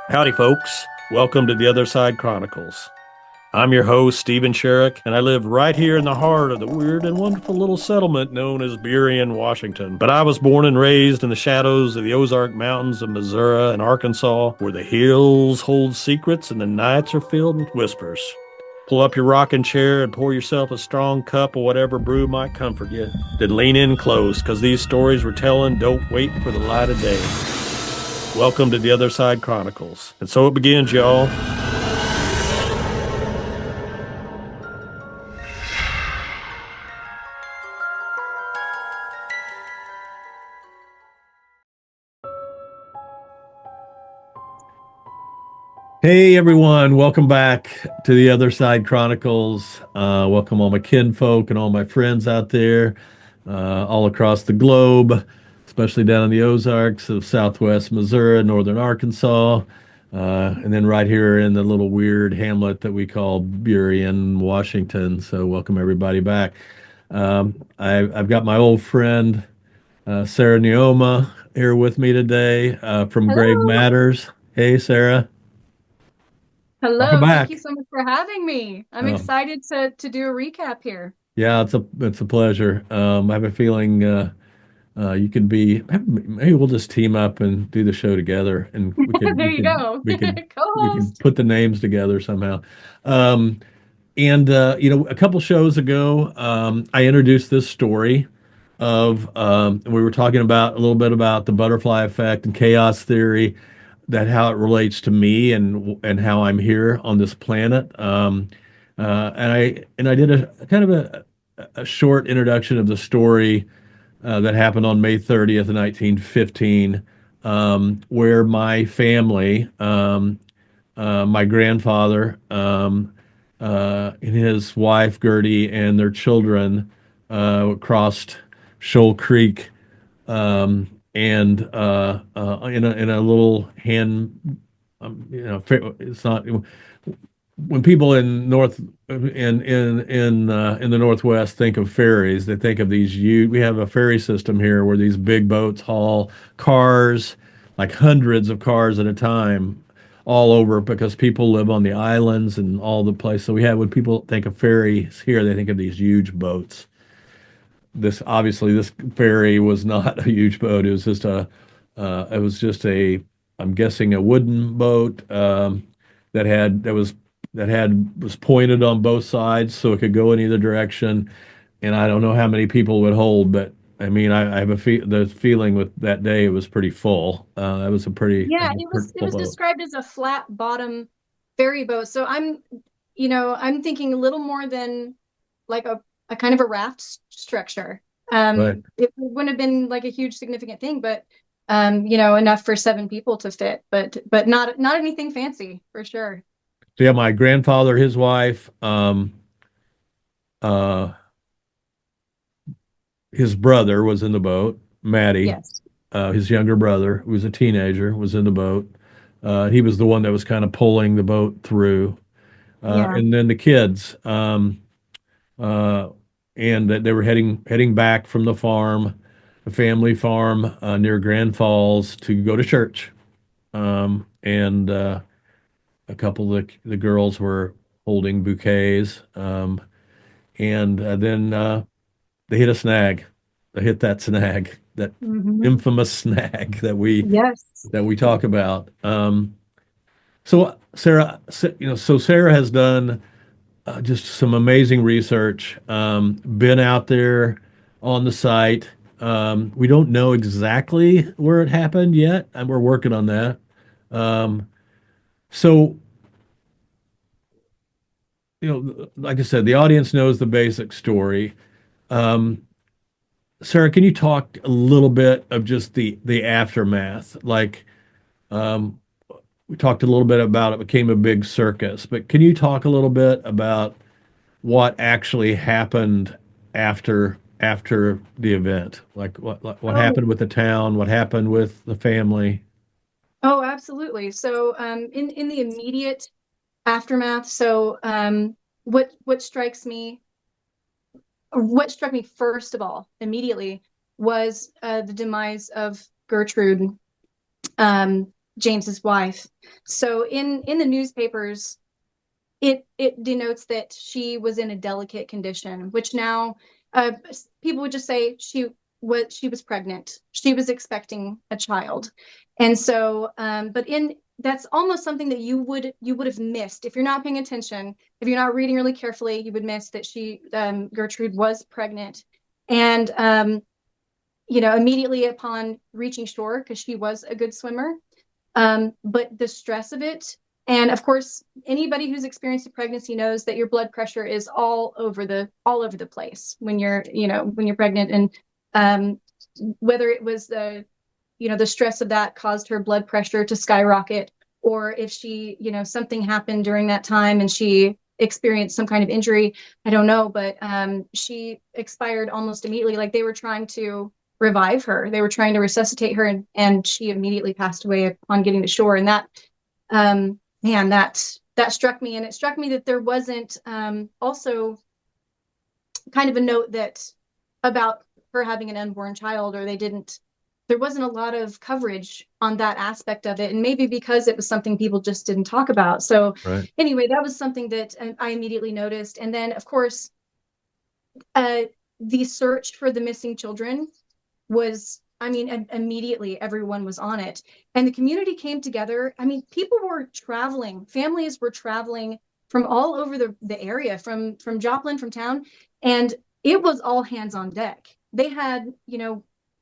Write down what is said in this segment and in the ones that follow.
Howdy, folks. Welcome to the Other Side Chronicles. I'm your host, Stephen Sherrick, and I live right here in the heart of the weird and wonderful little settlement known as Burien, Washington. But I was born and raised in the shadows of the Ozark Mountains of Missouri and Arkansas, where the hills hold secrets and the nights are filled with whispers. Pull up your rocking chair and pour yourself a strong cup of whatever brew might comfort you. Then lean in close, because these stories we're telling don't wait for the light of day. Welcome to the Other Side Chronicles. And so it begins, y'all. Hey everyone, welcome back to the Other Side Chronicles. Welcome all my kinfolk and all my friends out there, all across the globe, especially down in the Ozarks of Southwest Missouri, Northern Arkansas, and then right here in the little weird hamlet that we call Burien, Washington. So welcome everybody back. I've got my old friend Sarah Neoma here with me today from Grave Hello. Matters. Hey Sarah, welcome Hello. Thank you back. so much for having me. I'm Um, excited to do a recap here. yeah, it's a pleasure. I have a feeling you could be. Maybe we'll just team up and do the show together, and we could There we you could go. we could we could Co-host. put the names together somehow. Um, and a couple shows ago, I introduced this story of we were talking about a little bit about the butterfly effect and chaos theory, that how it relates to me and how I'm here on this planet. And I did a kind of a short introduction of the story that happened on May 30th, 1915, where my family, my grandfather, and his wife Gertie and their children crossed Shoal Creek, and in a little hand, it's not when people in north in the Northwest think of ferries, they think of these huge. We have a ferry system here where these big boats haul cars, like hundreds of cars at a time, all over because people live on the islands and all the place. So we have when people think of ferries here, they think of these huge boats. This ferry was not a huge boat. It was just a, I'm guessing a wooden boat that had that was that had was pointed on both sides so it could go in either direction. And I don't know how many people would hold, but I mean, I have the feeling with that day it was pretty full. That was Yeah, a it pretty was it full was boat. described as a flat bottom ferry boat. So I'm thinking a little more than like a kind of a raft structure. Right. It wouldn't have been like a huge significant thing, but enough for seven people to fit, but not anything fancy for sure. So yeah, my grandfather, his wife, uh, his brother was in the boat, Matty. Yes. His younger brother, who was a teenager, was in the boat. He was the one that was kind of pulling the boat through. Yeah. And then the kids, uh, and that they were heading back from the farm, the family farm near Grand Falls to go to church. And a couple of the girls were holding bouquets. And then they hit a snag. They hit that snag, that Hmm. infamous snag Yes. that we talk about. So Sarah, so Sarah has done just some amazing research. Been out there on the site. We don't know exactly where it happened yet, and we're working on that. Um, so, like I said, the audience knows the basic story. Um, Sarah, can you talk a little bit of just the aftermath? Like, um, we talked a little bit about it became a big circus, but can you talk a little bit about what actually happened after the event? Like what Oh, happened with the town, what happened with the family? oh, absolutely. So, in the immediate aftermath, so what strikes me what struck me first of all, immediately, was the demise of Gertrude, James's wife. So in the newspapers, it denotes that she was in a delicate condition, which now people would just say she was pregnant. She was expecting a child. And so but in that's almost something that you would have missed if you're not paying attention. If you're not reading really carefully, you would miss that she Gertrude was pregnant. And immediately upon reaching shore, because she was a good swimmer, but the stress of it, and of course, anybody who's experienced a pregnancy knows that your blood pressure is all over the place when you're pregnant, and um, whether it was the stress of that caused her blood pressure to skyrocket, or if she, something happened during that time and she experienced some kind of injury, I don't know, but she expired almost immediately. Like, they were trying to revive her, they were trying to resuscitate her, and she immediately passed away upon getting to shore. And that, man, that struck me, and it struck me that there wasn't also kind of a note that about her having an unborn child, or there wasn't a lot of coverage on that aspect of it, and maybe because it was something people just didn't talk about. So Right. anyway, that was something that I immediately noticed. And then, of course, the search for the missing children was, I mean, immediately everyone was on it, and the community came together. I mean, people were traveling, families were traveling from all over the area, from Joplin, from town, and it was all hands on deck. They had,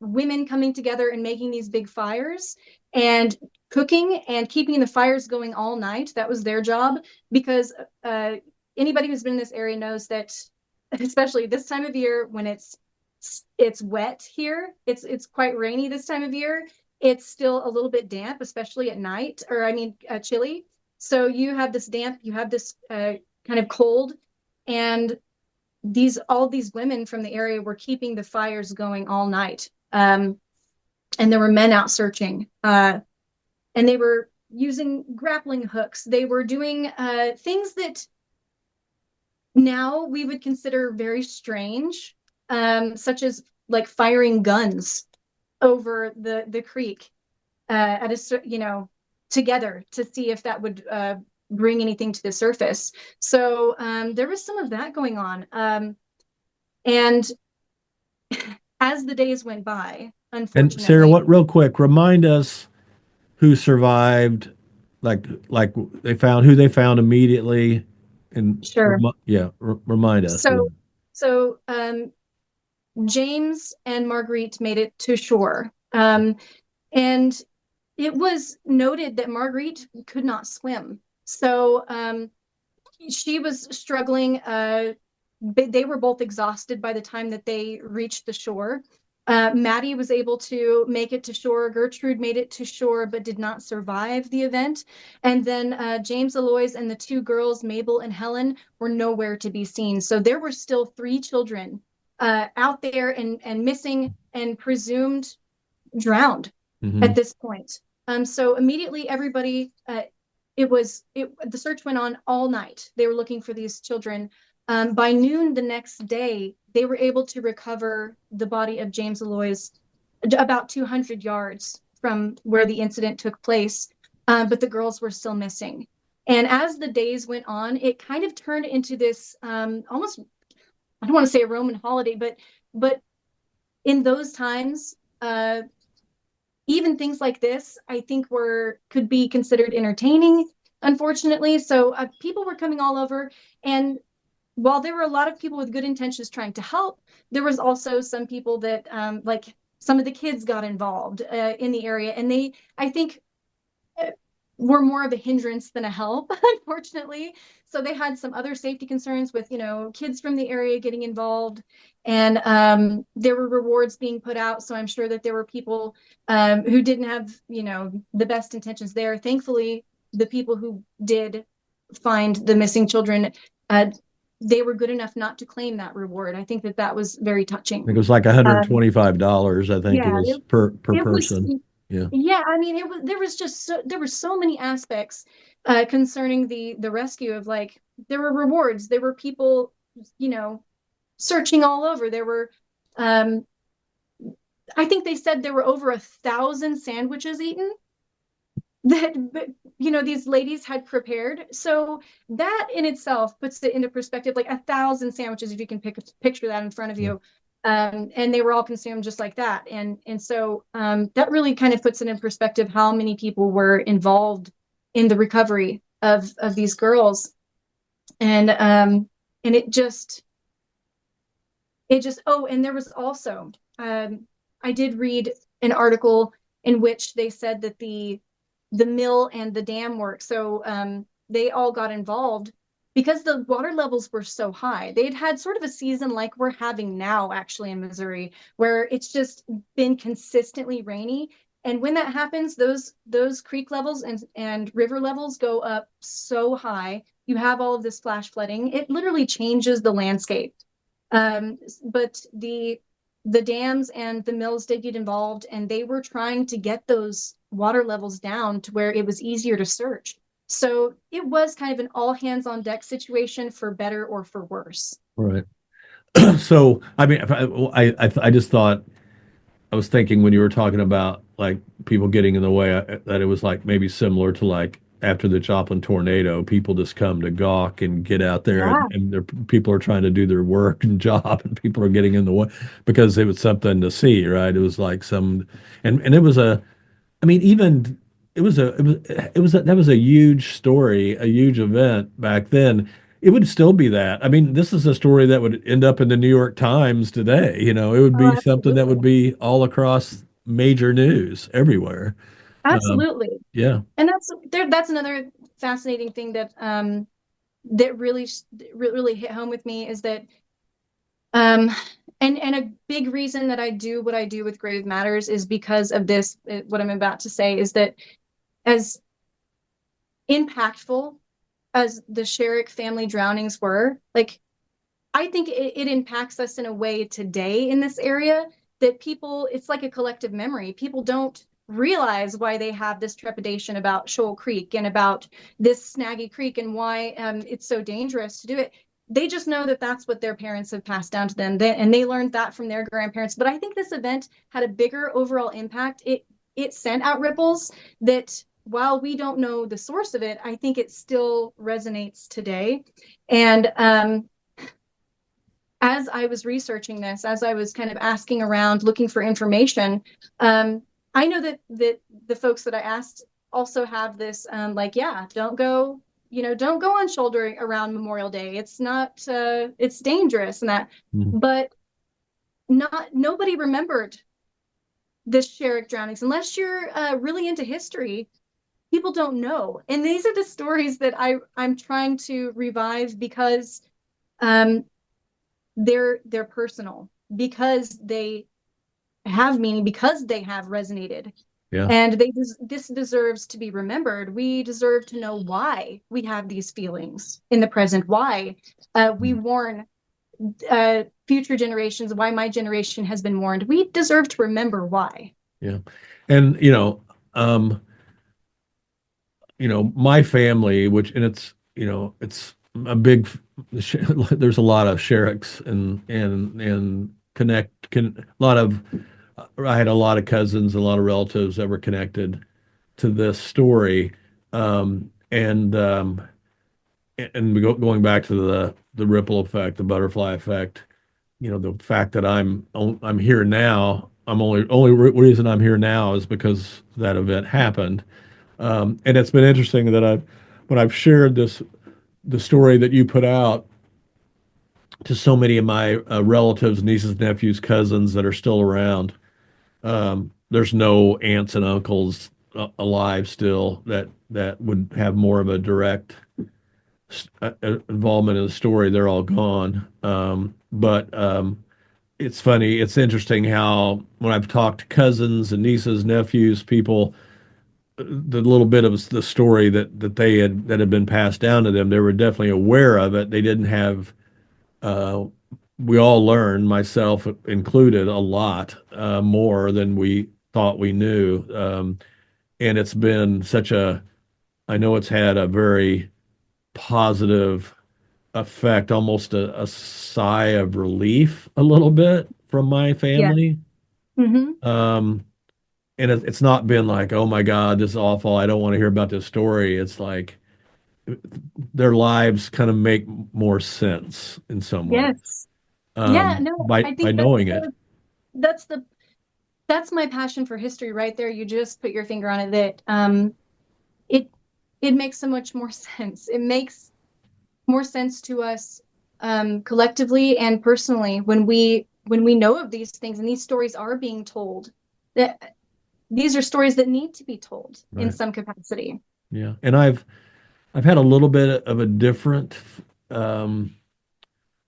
women coming together and making these big fires and cooking and keeping the fires going all night. That was their job, because anybody who's been in this area knows that, especially this time of year when it's wet here, it's quite rainy this time of year. It's still a little bit damp, especially at night, or I mean, chilly. So you have this damp, you have this kind of cold, and all these women from the area were keeping the fires going all night. And there were men out searching, and they were using grappling hooks. They were doing things that now we would consider very strange, such as like firing guns over the creek at together to see if that would bring anything to the surface. So there was some of that going on. And as the days went by, And Sarah, unfortunately, what real quick, remind us who survived, like who they found immediately, and sure. remind us. So James and Marguerite made it to shore. And it was noted that Marguerite could not swim. So she was struggling. They were both exhausted by the time that they reached the shore. Maddie was able to make it to shore. Gertrude made it to shore, but did not survive the event. And then James Aloys and the two girls, Mabel and Helen, were nowhere to be seen. So there were still three children out there and missing and presumed drowned Hmm. at this point. So immediately everybody, the search went on all night. They were looking for these children. By noon the next day, they were able to recover the body of James Aloys about 200 yards from where the incident took place, but the girls were still missing. And as the days went on, it kind of turned into this almost, I don't want to say a Roman holiday, but in those times, even things like this, I think could be considered entertaining, unfortunately. So people were coming all over, and while there were a lot of people with good intentions trying to help, there was also some people that, like some of the kids, got involved in the area, and I think, were more of a hindrance than a help, unfortunately. So they had some other safety concerns with, kids from the area getting involved, and there were rewards being put out. So I'm sure that there were people who didn't have, the best intentions there. Thankfully, the people who did find the missing children, they were good enough not to claim that reward. I think that was very I touching. think it was like Um, $125. I think it yeah, was per it was, person. Yeah. yeah, I mean, there were so many aspects concerning the rescue of, like, there were rewards, there were people, you know, searching all over. There were, um, I think they said there were over 1,000 sandwiches eaten that, these ladies had prepared. So that in itself puts it into perspective, like 1,000 sandwiches, if you can picture that in front of Yeah. you. And they were all consumed just like that. And so that really kind of puts it in perspective how many people were involved in the recovery of these girls. And oh, and there was also, I did read an article in which they said that the mill and the dam work. So they all got involved because the water levels were so high. They'd had sort of a season like we're having now, actually, in Missouri, where it's just been consistently rainy. And when that happens, those creek levels and river levels go up so high. You have all of this flash flooding. It literally changes the landscape. But the dams and the mills did get involved, and they were trying to get those water levels down to where it was easier to search. So it was kind of an all hands on deck situation, for better or for worse. Right. So, I mean, I just thought I was thinking when you were talking about like people getting in the way that it was like maybe similar to like after the Joplin tornado, people just come to gawk and get out there Yeah, and people are trying to do their work and job and people are getting in the way because it was something to see, right? It was like some and it was a I mean, even that was a huge story, a huge event back then. It would still be that. I mean, this is a story that would end up in the New York Times today. It would oh, be something that absolutely. would be all across major news everywhere. Um, Absolutely. yeah, And that's another fascinating thing that really hit home with me, is that um and a big reason that I do what I do with Grave Matters is because of this. What I'm about to say is that, as impactful as the Sherrick family drownings were, like, I think it impacts us in a way today in this area that people, it's like a collective memory. People don't realize why they have this trepidation about Shoal Creek and about this Snaggy Creek, and why it's so dangerous to do it. They just know that that's what their parents have passed down to them, and they learned that from their grandparents. But I think this event had a bigger overall impact. It sent out ripples that, while we don't know the source of it, I think it still resonates today. And as I was researching this, as I was kind of asking around, looking for information, I know that the folks that I asked also have this, like, yeah, don't go on shoulder around Memorial Day. It's not, it's dangerous and that. Mhm. But not nobody remembered this Sherrick drownings unless you're really into history. People don't know, and these are the stories that I'm trying to revive because um, they're personal, because they have meaning, because they have resonated, yeah. and this deserves to be remembered. We deserve to know why we have these feelings in the present, why we warn future generations, why my generation has been warned. We deserve to remember why. Yeah. And my family, which and it's a big there's a lot of Sherricks and a lot of I had a lot of cousins, a lot of relatives that were connected to this story. And going back to the ripple effect, the butterfly effect, the fact that I'm here now, reason I'm here now is because that event happened. And it's been interesting that when I've shared the story that you put out to so many of my relatives, nieces, nephews, cousins that are still around. There's no aunts and uncles alive still that would have more of a direct involvement in the story. They're all gone. But it's funny. It's interesting how when I've talked to cousins and nieces, nephews, people, the little bit of the story that had been passed down to them, they were definitely aware of it. They didn't have. Uh, we all learned, myself included, a lot more than we thought we knew. And it's been such a. I know it's had a very positive effect, almost a sigh of relief a little bit from my Yeah. family. Hmm. Um, and it's not been like, oh my God, this is awful. I don't want to hear about this story. It's like their lives kind of make more sense in some ways Yes. Yeah, no, I by think knowing it. that's the that's my passion for history right there. You just put your finger on it that it it makes so much more sense. It makes more sense to us collectively and personally when we know of these things and these stories are being told. That these are stories that need to be told in Right. some capacity. Yeah. And I've had a little bit of a different um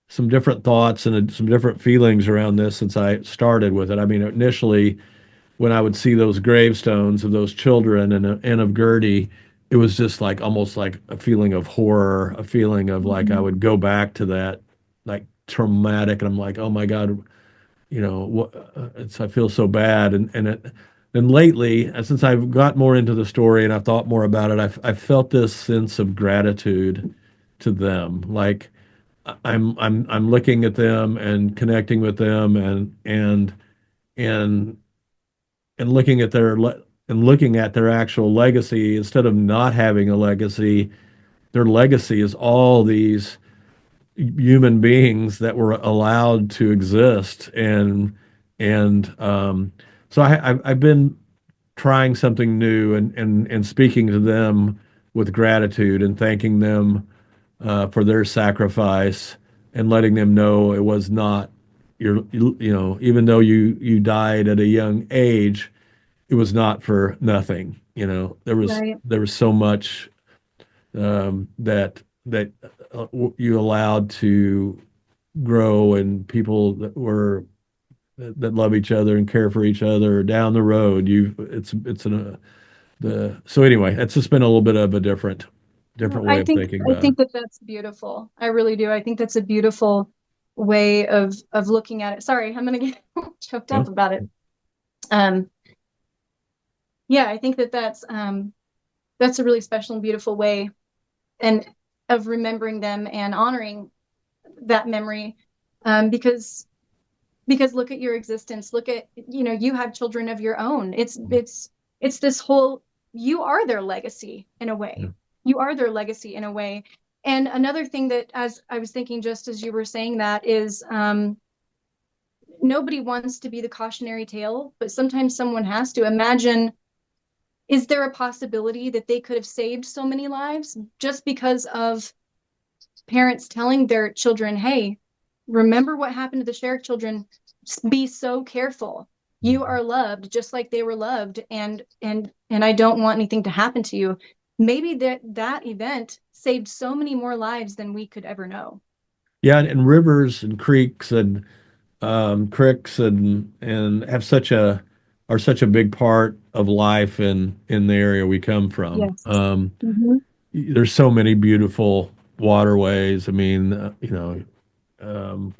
some different thoughts and some different feelings around this since I started with it. I mean, initially when I would see those gravestones of those children and of Gertie, it was just like almost like a feeling of horror, a feeling of like I Mhm. would go back to that like traumatic, and I'm like, oh my God, what? It's I feel so bad, and lately, since I've got more into the story and I've thought more about it, I've felt this sense of gratitude to them, like. I'm looking at them and connecting with them and and looking at looking at their actual legacy instead of not having a legacy. Their legacy is all these human beings that were allowed to exist, and so I've been trying something new and speaking to them with gratitude and thanking them for their sacrifice and letting them know it was not even though you died at a young age, it was not for nothing. Right. There was so much that you allowed to grow, and people that love each other and care for each other down the road. It's the so anyway, it's just been a little bit of a Well, different way of thinking I about it. think that that's beautiful. I really do. I think that's a beautiful way of looking at it. Sorry, I'm gonna get choked Yeah. up about it. Um, yeah, I think that that's a really special and beautiful way and of remembering them and honoring that memory. Because look at your existence. Look at, you have children of your own. It's this whole, you are their legacy in a Yeah. way. You are their legacy in a way. And another thing that, as I was thinking, just as you were saying that, is nobody wants to be the cautionary tale, but sometimes someone has to. Imagine, is there a possibility that they could have saved so many lives just because of parents telling their children, hey, remember what happened to the Sherrick children? Be so careful. You are loved just like they were loved, and I don't want anything to happen to you. Maybe that event saved so many more lives than we could ever know. Yeah, and rivers and creeks and creeks and have such a are such a big part of life in the area we come from. Yes. Hmm. There's so many beautiful waterways. I mean, um,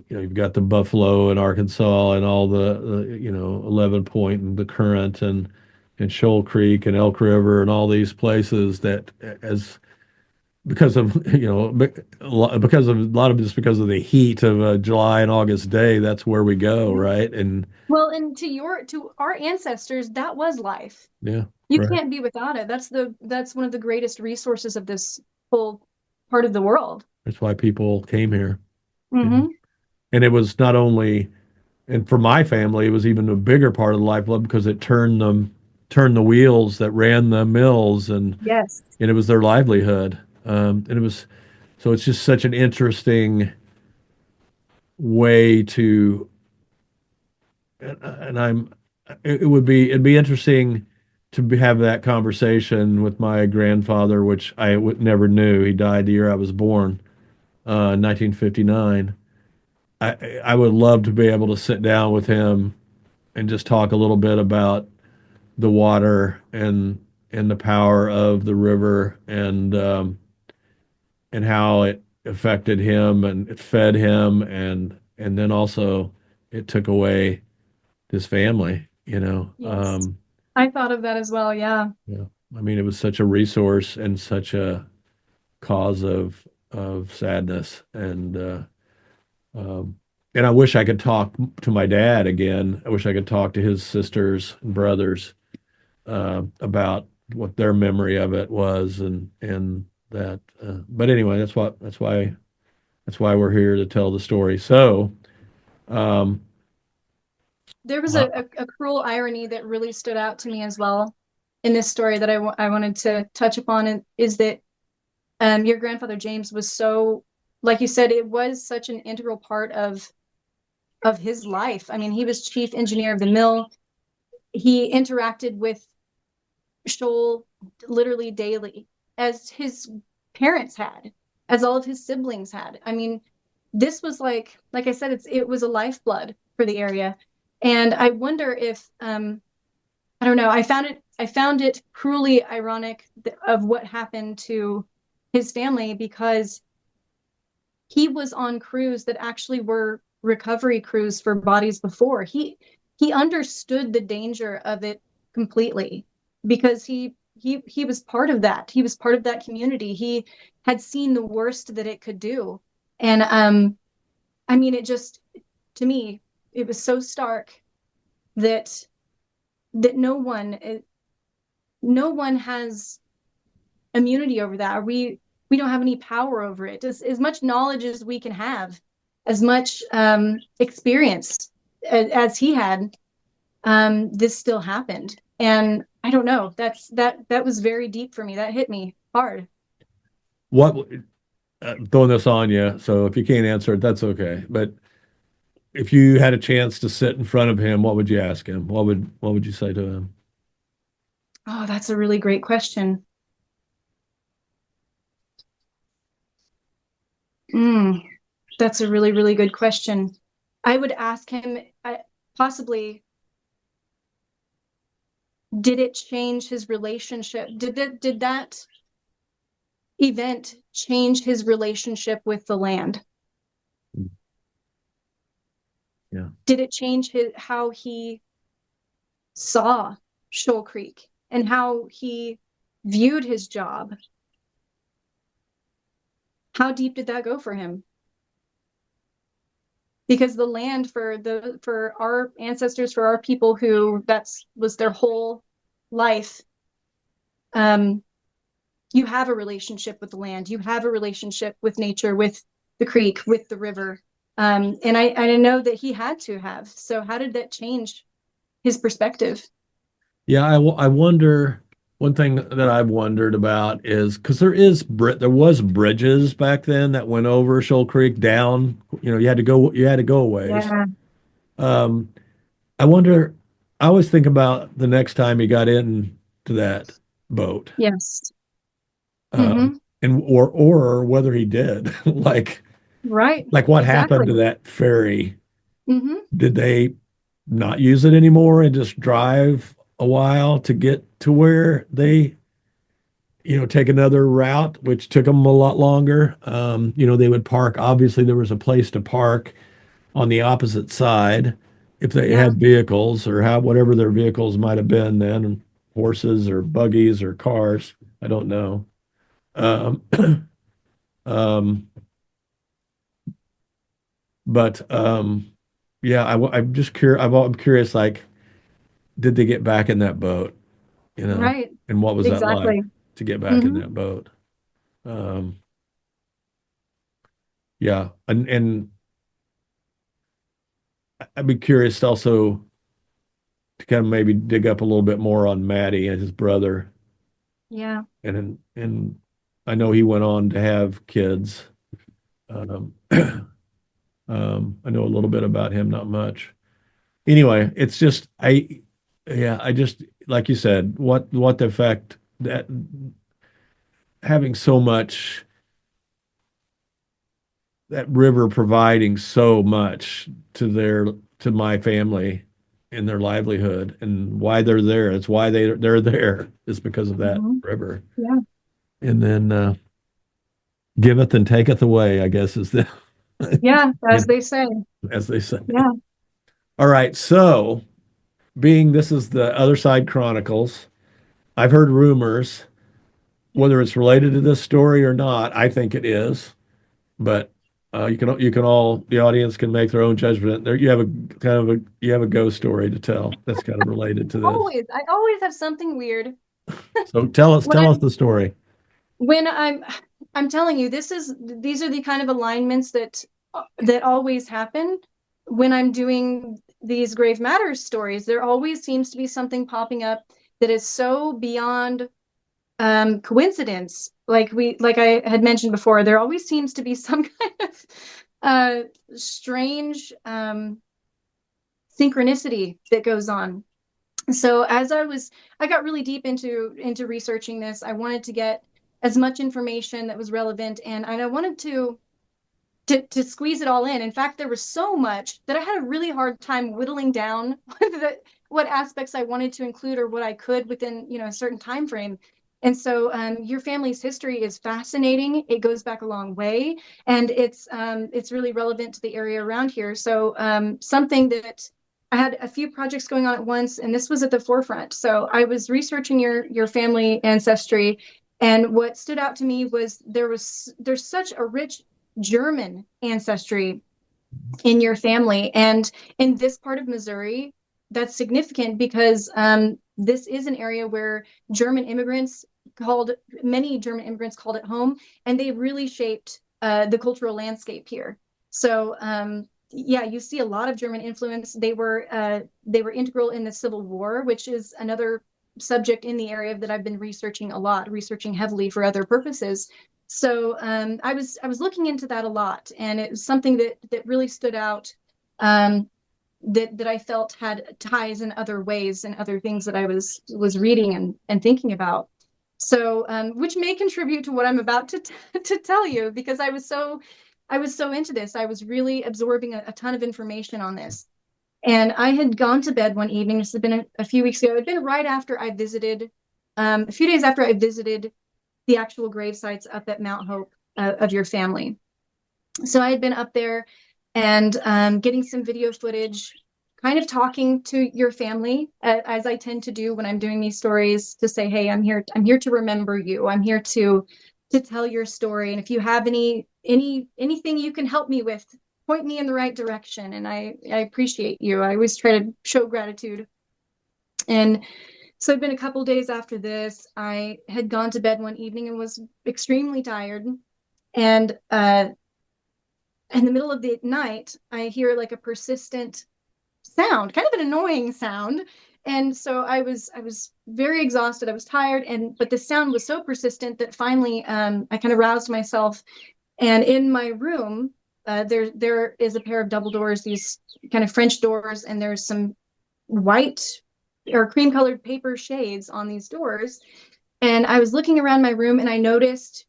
you've got the Buffalo in Arkansas and all the 11 Point and the Current and Shoal Creek and Elk River and all these places that as because of because of a lot of just because of the heat of a July and August day, that's where we go, Yeah. right? And Well, and to our ancestors, that was life. yeah, You right. can't be without it. That's one of the greatest resources of this whole part of the world. That's why people came here. Yeah. Hmm. And it was not only, and for my family, it was even a bigger part of the lifeblood because it turned the wheels that ran the mills, Yes. and it was their livelihood. And it was so it's just such an interesting way to, and it would be it'd be interesting to have that conversation with my grandfather, which never knew. He died the year I was born, 1959. I would love to be able to sit down with him and just talk a little bit about the water and the power of the river and how it affected him and it fed him and then also it took away his family, Yes. I thought of that as well. Yeah. Yeah. I mean, it was such a resource and such a cause of of sadness. Um, and I wish I could talk to my dad again. I wish I could talk to his sisters and brothers about what their memory of it was, and that. But anyway, that's why we're here to tell the story. So, um, There was uh, a cruel irony that really stood out to me as well in this story that I wanted to touch upon, and is that your grandfather James was so, like you said, it was such an integral part of his life. I mean, he was chief engineer of the mill. He interacted with Shoal literally daily, as his parents had, as all of his siblings had. I mean, this was like I said, it was a lifeblood for the area. And I wonder if I don't know, I found it cruelly ironic of what happened to his family, because he was on crews that actually were recovery crews for bodies before. He understood the danger of it completely, because he was part of that. He was part of that community. He had seen the worst that it could do. And I mean, it just, to me, it was so stark that no one has immunity over that. Or we don't have any power over it. As much knowledge as we can have, as much experience as he had, this still happened. And I don't know. That was very deep for me. That hit me hard. what throwing this on you, so if you can't answer it, that's okay. But if you had a chance to sit in front of him, what would you ask him? What would you say to him? Oh, that's a really great question. Mm, that's a really, really good question. I would ask him, possibly, did it change his relationship? Did that event change his relationship with the land? Yeah. Did it change how he saw Shoal Creek and how he viewed his job? How deep did that go for him? Because the land, for our ancestors, for our people who that's was their whole life, um, you have a relationship with the land. You have a relationship with nature, with the creek, with the river. And I know that he had to have. So how did that change his perspective? Yeah, I wonder, one thing that I've wondered about is because there was bridges back then that went over Shoal Creek down. You had to go a ways. Yeah. Um, I wonder. I always think about the next time he got into that boat, Yes. um, Mm-hmm. and or whether he did. like Right. like what happened Exactly. to that ferry? Mm-hmm. Did they not use it anymore and just drive a while to get to where they take another route, which took them a lot longer. They would park. Obviously, there was a place to park on the opposite side if they Yeah. had vehicles or whatever their vehicles might have been then, horses or buggies or cars. I don't know. Um, um, but yeah, I'm just curious. I'm curious, like, did they get back in that boat? Right. And what was that like Exactly. to get back in Mm-hmm. that boat? Um, yeah, and I'd be curious also to kind of maybe dig up a little bit more on Maddie and his brother. Yeah. And I know he went on to have kids. Um, I know a little bit about him, not much. Anyway, it's just yeah, I just like you said, what the effect that having so much, that river providing so much to my family and their livelihood and why they're there. It's why they're there is because of that Mm-hmm. river. Yeah. And then giveth and taketh away, I guess is the Yeah. you As know, they say. as they say. Yeah. All right, so being this is the Other Side Chronicles, I've heard rumors, whether it's related to this story or not. I think it is. but you can all the audience can make their own judgment. There you have a kind of a you have a ghost story to tell that's kind of related to this. I always have something weird. So tell us When tell us I'm the story. when I'm telling you, these are the kind of alignments that always happen when I'm doing these grave matters stories. There always seems to be something popping up that is so beyond coincidence. Like I had mentioned before, there always seems to be some kind of strange synchronicity that goes on. So I got really deep into researching this. I wanted to get as much information that was relevant, and I wanted to squeeze it all in. In fact, there was so much that I had a really hard time whittling down what aspects I wanted to include or what I could within, a certain time frame. And so your family's history is fascinating. It goes back a long way, and it's really relevant to the area around here. So something that I had a few projects going on at once, and this was at the forefront. So I was researching your family ancestry, and what stood out to me was there's such a rich German ancestry in your family. And in this part of Missouri, that's significant because this is an area where German immigrants many German immigrants called it home, and they really shaped the cultural landscape here. So yeah, you see a lot of German influence. They were integral in the Civil War, which is another subject in the area that I've been researching a lot, researching heavily for other purposes. So I was looking into that a lot, and it was something that really stood out. That I felt had ties in other ways and other things that I was reading and thinking about. So which may contribute to what I'm about to tell you, because I was so into this. I was really absorbing a ton of information on this. And I had gone to bed one evening. This had been a few weeks ago. It had been right after I visited, a few days after I visited the actual grave sites up at Mount Hope of your family. So I had been up there and getting some video footage, kind of talking to your family, as I tend to do when I'm doing these stories, to say, hey, I'm here to remember you. I'm here to tell your story. And if you have anything you can help me with, point me in the right direction. And I appreciate you. I always try to show gratitude. And so it'd been a couple days after this. I had gone to bed one evening and was extremely tired. And in the middle of the night, I hear like a persistent sound, kind of an annoying sound. And so I was very exhausted. I was tired, and but the sound was so persistent that finally I kind of roused myself. And in my room, there is a pair of double doors, these kind of French doors, and there's some white or cream colored paper shades on these doors. And I was looking around my room, and I noticed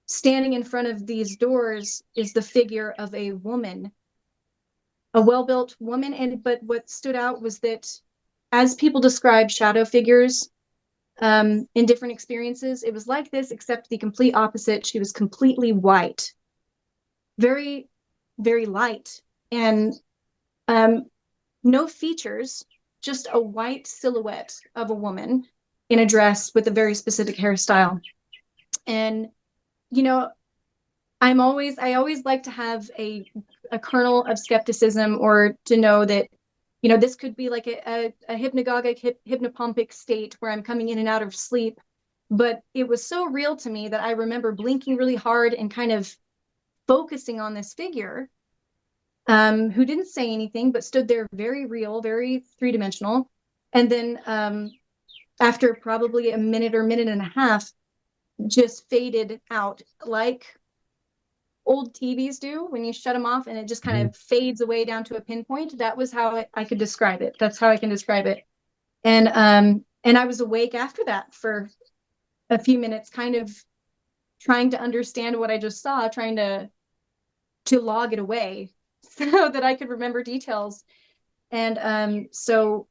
standing in front of these doors is the figure of a woman, a well-built woman. And but what stood out was that, as people describe shadow figures in different experiences, it was like this, except the complete opposite. She was completely white, very, very light, and um, no features, just a white silhouette of a woman in a dress with a very specific hairstyle. And you know, I always like to have a kernel of skepticism, or to know that, this could be like a hypnagogic, hypnopompic state where I'm coming in and out of sleep. But it was so real to me that I remember blinking really hard and kind of focusing on this figure, who didn't say anything but stood there, very real, very three-dimensional. And then after probably a minute or minute and a half, just faded out like old TVs do when you shut them off, and it just kind Mhm. of fades away down to a pinpoint. That was how I could describe it. That's how I can describe it. And I was awake after that for a few minutes, kind of trying to understand what I just saw, trying to log it away so that I could remember details. And so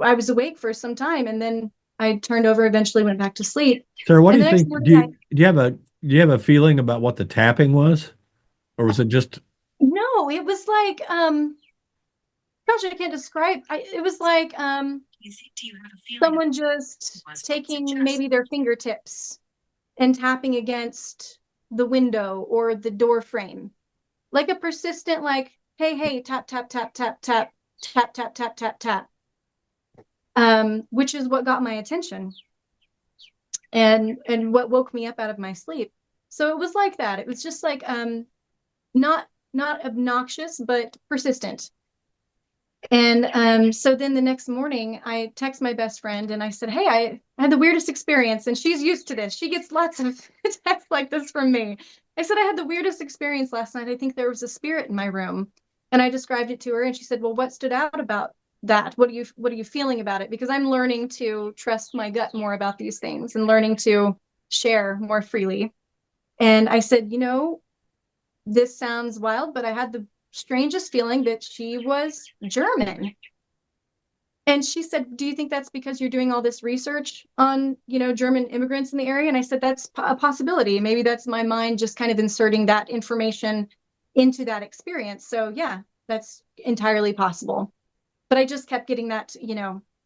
I was awake for some time, and then I turned over, eventually went back to sleep. Sarah, what do And you the next think? morning, Do you have a feeling about what the tapping was, or was it just no, it was like, gosh, I can't describe. It was like someone just taking maybe their fingertips and tapping against the window or the door frame, like a persistent, like, hey, hey, tap, tap, tap, tap, tap, tap, tap, tap, tap, tap, which is what got my attention and what woke me up out of my sleep. So it was like that. It was just like not not obnoxious, but persistent. And so then the next morning, I text my best friend and I said, "Hey, I had the weirdest experience." And she's used to this. She gets lots of texts like this from me. I said, "I had the weirdest experience last night. I think there was a spirit in my room." And I described it to her, and she said, "Well, what stood out about that? What are you feeling about it?" Because I'm learning to trust my gut more about these things and learning to share more freely. And I said, this sounds wild, but I had the strangest feeling that she was German. And she said, "Do you think that's because you're doing all this research on, German immigrants in the area?" And I said, "That's a possibility. Maybe that's my mind just kind of inserting that information into that experience. So yeah, that's entirely possible." But I just kept getting that,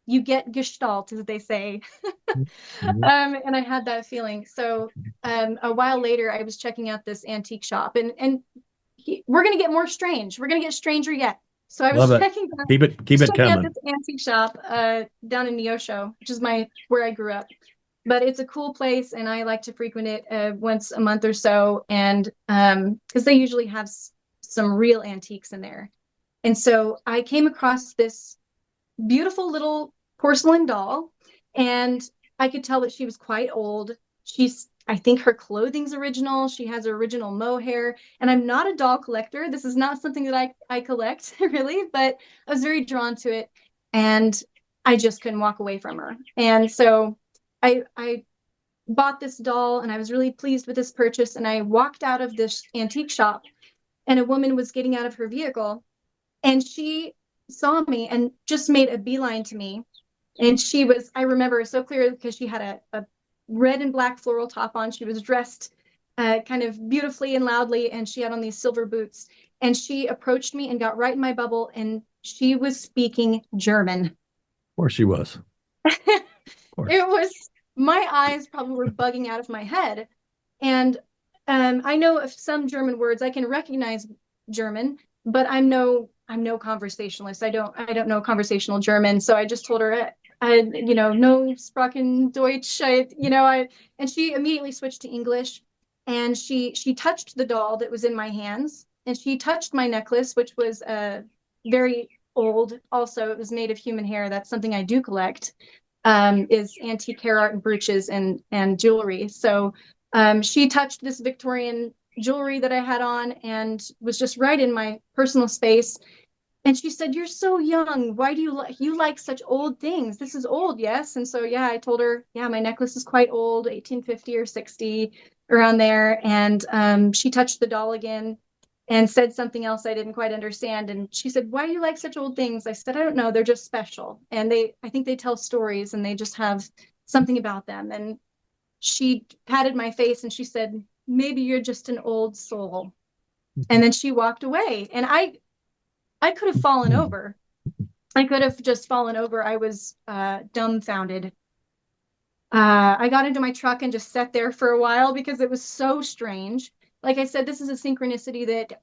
you get gestalt, as they say. Mhm. And I had that feeling. So a while later, I was checking out this antique shop, and we're gonna get more strange. We're gonna get stranger yet. So I Love was it. Keep it checking out coming. this antique shop down in Neosho, which is my where I grew up. But it's a cool place, and I like to frequent it once a month or so, and because they usually have some real antiques in there. And so I came across this beautiful little porcelain doll, and I could tell that she was quite old. I think her clothing's original. She has original mohair. And I'm not a doll collector. This is not something that I collect really, but I was very drawn to it. And I just couldn't walk away from her. And so I bought this doll and I was really pleased with this purchase. And I walked out of this antique shop and a woman was getting out of her vehicle and she saw me and just made a beeline to me. And I remember so clearly because she had a red and black floral top on. She was dressed kind of beautifully and loudly, and she had on these silver boots. And she approached me and got right in my bubble, and she was speaking German. Of course she was. Of course. It was, my eyes probably were bugging out of my head. And I know of some German words. I can recognize German, but I'm no conversationalist. I don't know conversational German. So I just told her, no sprachen Deutsch. And she immediately switched to English, and she touched the doll that was in my hands, and she touched my necklace, which was very old. Also, it was made of human hair. That's something I do collect. Is antique hair art and brooches and jewelry. So she touched this Victorian jewelry that I had on and was just right in my personal space. And she said, "You're so young. Why do you like such old things? This is old, yes." And so yeah, I told her, yeah, my necklace is quite old, 1850 or 60, around there. And she touched the doll again and said something else I didn't quite understand. And she said, "Why do you like such old things?" I said, "I don't know. They're just special. And I think they tell stories and they just have something about them." And she patted my face and she said, "Maybe you're just an old soul." And then she walked away. And I could have fallen over. I could have just fallen over. I was dumbfounded. I got into my truck and just sat there for a while because it was so strange. Like I said, this is a synchronicity that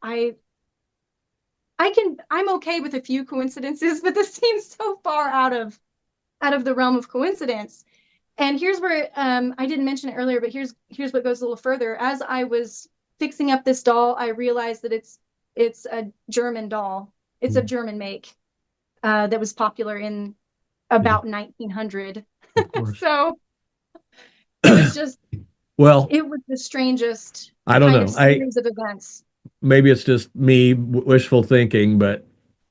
I'm okay with a few coincidences, but this seems so far out of the realm of coincidence. And here's where I didn't mention it earlier, but here's what goes a little further. As I was fixing up this doll, I realized that it's a German doll. It's a German make that was popular in Yeah, about 1900. of course. So it was just Well, it was the strangest I don't kind of know. I series of events. maybe it's just me wishful thinking, but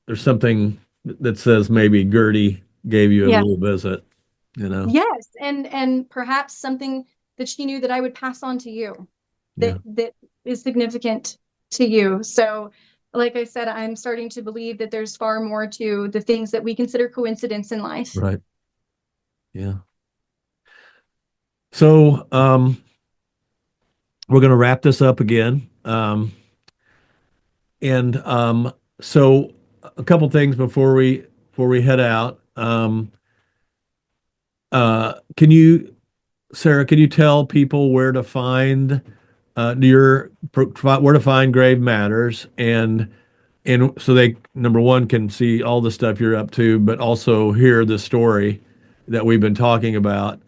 there's something that says maybe Gertie gave you a Yeah. little visit, you know? Yes, and perhaps something that she knew that I would pass on to you Yeah, that is significant to you. So, like I said, I'm starting to believe that there's far more to the things that we consider coincidence in life. right. Yeah. So, we're going to wrap this up again. And so a couple things before we head out. Can you, Sarah, can you tell people where to find where to find Grave Matters, and so they number one can see all the stuff you're up to, but also hear the story that we've been talking about,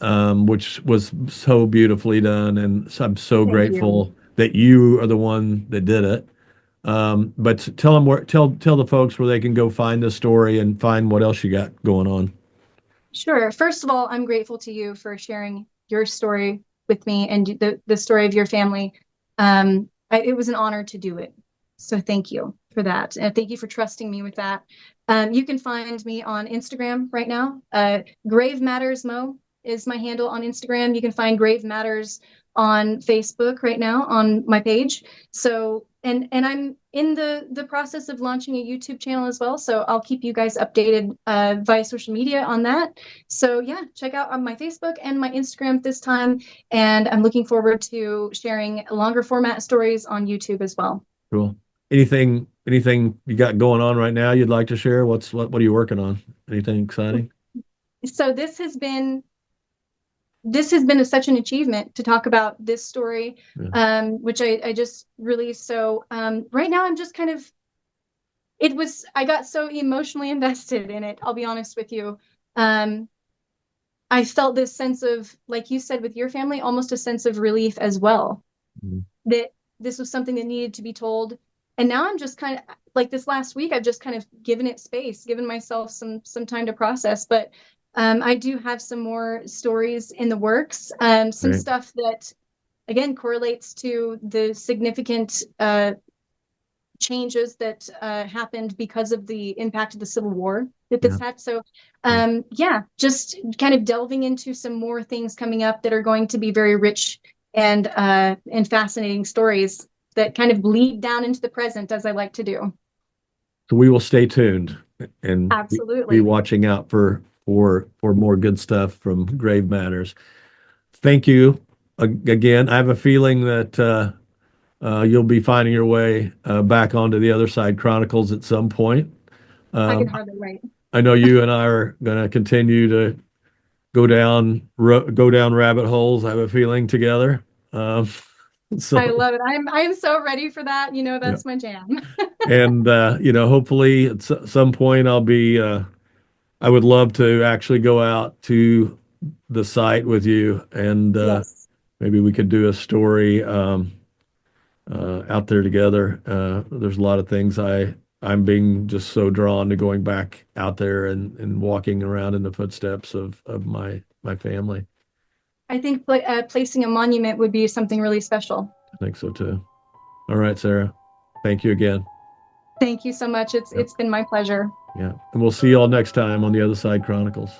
which was so beautifully done, and so I'm so Thank you. grateful that you are the one that did it. But tell them tell the folks where they can go find this story and find what else you got going on. Sure. First of all, I'm grateful to you for sharing your story with me and the story of your family. It was an honor to do it. So thank you for that. And thank you for trusting me with that. You can find me on Instagram right now. Grave Matters Mo is my handle on Instagram. You can find Grave Matters on Facebook right now on my page. So and I'm in the process of launching a YouTube channel as well. So I'll keep you guys updated via social media on that. So yeah, check out on my Facebook and my Instagram this time. And I'm looking forward to sharing longer format stories on YouTube as well. Cool. Anything you got going on right now you'd like to share? What are you working on? Anything exciting? So this has been such an achievement to talk about this story, Yeah. which I just released. So right now I'm just kind of I got so emotionally invested in it. I'll be honest with you. Um, I felt this sense of, like you said, with your family, almost a sense of relief as well, Mhm. that this was something that needed to be told. And now I'm just kind of like this last week, I've just kind of given it space, given myself some time to process. But I do have some more stories in the works, some Great. stuff that again correlates to the significant changes that happened because of the impact of the Civil War that this Yeah. had. So, Yeah. yeah, just kind of delving into some more things coming up that are going to be very rich and fascinating stories that kind of bleed down into the present, as I like to do. So we will stay tuned and be Absolutely. watching out for more good stuff from Grave Matters. Thank you again. I have a feeling that you'll be finding your way back onto the Other Side Chronicles at some point. I can Um, hardly wait. I know you and I are going to continue to go down rabbit holes. I have a feeling together. Um, I so love it. I am so ready for that. You know, yeah, that's my jam. and hopefully at some point I'll be. I would love to actually go out to the site with you, and Yes. maybe we could do a story out there together. There's a lot of things I'm being just so drawn to going back out there and walking around in the footsteps of my family. I think placing a monument would be something really special. I think so too. All right, Sarah. Thank you again. Thank you so much. Yep. It's been my pleasure. Yeah. And we'll see you all next time on the Other Side Chronicles.